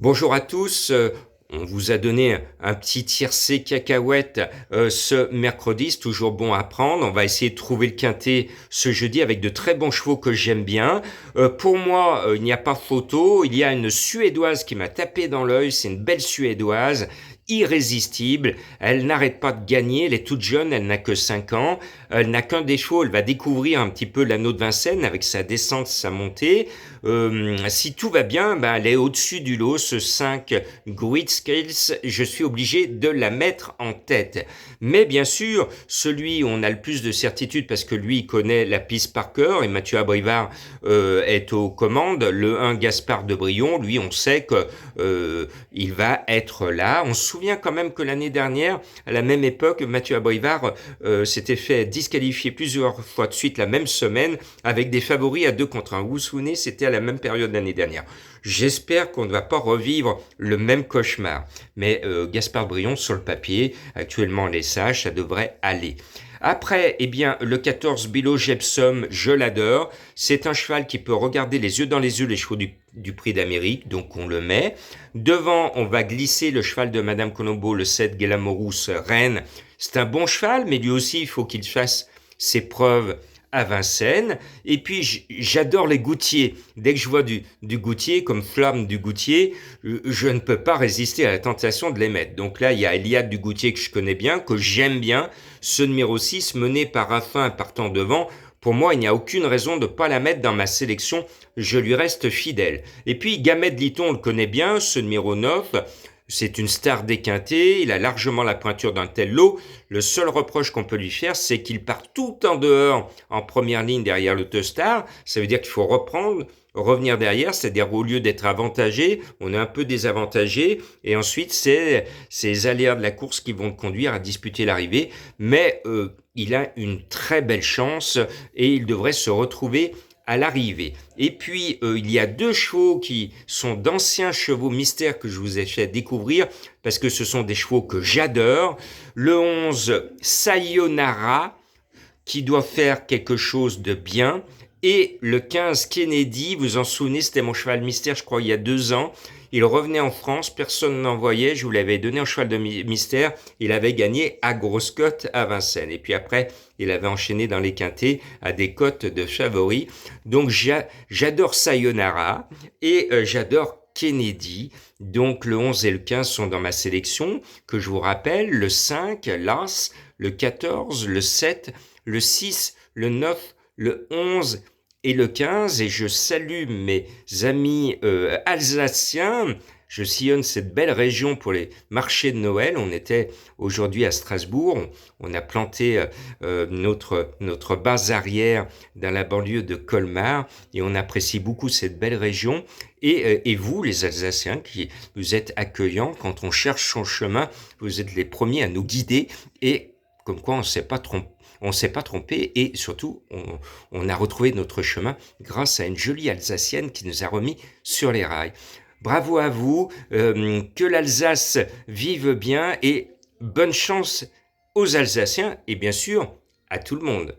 Bonjour à tous. On vous a donné un petit tiercé cacahuète ce mercredi, c'est toujours bon à prendre. On va essayer de trouver le quintet ce jeudi avec de très bons chevaux que j'aime bien. Pour moi, il n'y a pas photo. Il y a une Suédoise qui m'a tapé dans l'œil. C'est une belle Suédoise, irrésistible. Elle n'arrête pas de gagner. Elle est toute jeune, elle n'a que 5 ans. Elle n'a qu'un des chevaux. Elle va découvrir un petit peu l'anneau de Vincennes avec sa descente, sa montée. Si tout va bien, elle est au-dessus du lot, ce 5 Great Scales, je suis obligé de la mettre en tête. Mais bien sûr, celui où on a le plus de certitude, parce que lui, il connaît la piste par cœur, et Mathieu Abrivard est aux commandes, le 1 Gaspard de Brion, lui, on sait que il va être là. On se souvient quand même que l'année dernière, à la même époque, Mathieu Abrivard s'était fait disqualifier plusieurs fois de suite la même semaine, avec des favoris à 2 contre 1. Vous vous souvenez, c'était à la même période l'année dernière. J'espère qu'on ne va pas revivre le même cauchemar. Mais Gaspard Brion, sur le papier, actuellement les sages, ça devrait aller. Après, eh bien, le 14 Bilo Jepsum, je l'adore. C'est un cheval qui peut regarder les yeux dans les yeux les chevaux du Prix d'Amérique, donc on le met. Devant, on va glisser le cheval de Madame Colombo, le 7 Guélamorous Reine. C'est un bon cheval, mais lui aussi, il faut qu'il fasse ses preuves à Vincennes. Et puis j'adore les goutiers. Dès que je vois du goutier, comme Flamme du goutier, je ne peux pas résister à la tentation de les mettre. Donc là, il y a Eliade du goutier que je connais bien, que j'aime bien. Ce numéro 6, mené par Raffin partant devant. Pour moi, il n'y a aucune raison de ne pas la mettre dans ma sélection. Je lui reste fidèle. Et puis, Gamet Liton, on le connaît bien, ce numéro 9. C'est une star déquintée, il a largement la pointure d'un tel lot. Le seul reproche qu'on peut lui faire, c'est qu'il part tout en dehors, en première ligne derrière l'autostar. Ça veut dire qu'il faut revenir derrière, c'est-à-dire au lieu d'être avantagé, on est un peu désavantagé, et ensuite c'est ces aléas de la course qui vont le conduire à disputer l'arrivée. Mais il a une très belle chance et il devrait se retrouver à l'arrivée. Et puis, il y a 2 chevaux qui sont d'anciens chevaux mystères que je vous ai fait découvrir parce que ce sont des chevaux que j'adore. Le 11, Sayonara, qui doit faire quelque chose de bien. Et le 15, Kennedy, vous en souvenez, c'était mon cheval mystère, je crois, il y a 2 ans. Il revenait en France, personne n'en voyait, je vous l'avais donné en cheval de mystère, il avait gagné à grosse cote à Vincennes. Et puis après, il avait enchaîné dans les quintés à des cotes de favoris. Donc j'adore Sayonara et j'adore Kennedy. Donc le 11 et le 15 sont dans ma sélection, que je vous rappelle, le 5, l'As, le 14, le 7, le 6, le 9, le 11 et le 15, et je salue mes amis alsaciens. Je sillonne cette belle région pour les marchés de Noël. On était aujourd'hui à Strasbourg. On a planté notre base arrière dans la banlieue de Colmar et on apprécie beaucoup cette belle région. Et vous, les Alsaciens, qui vous êtes accueillants, quand on cherche son chemin, vous êtes les premiers à nous guider et comme quoi on ne s'est pas trompé. On ne s'est pas trompé et surtout, on a retrouvé notre chemin grâce à une jolie Alsacienne qui nous a remis sur les rails. Bravo à vous, que l'Alsace vive bien et bonne chance aux Alsaciens et bien sûr à tout le monde.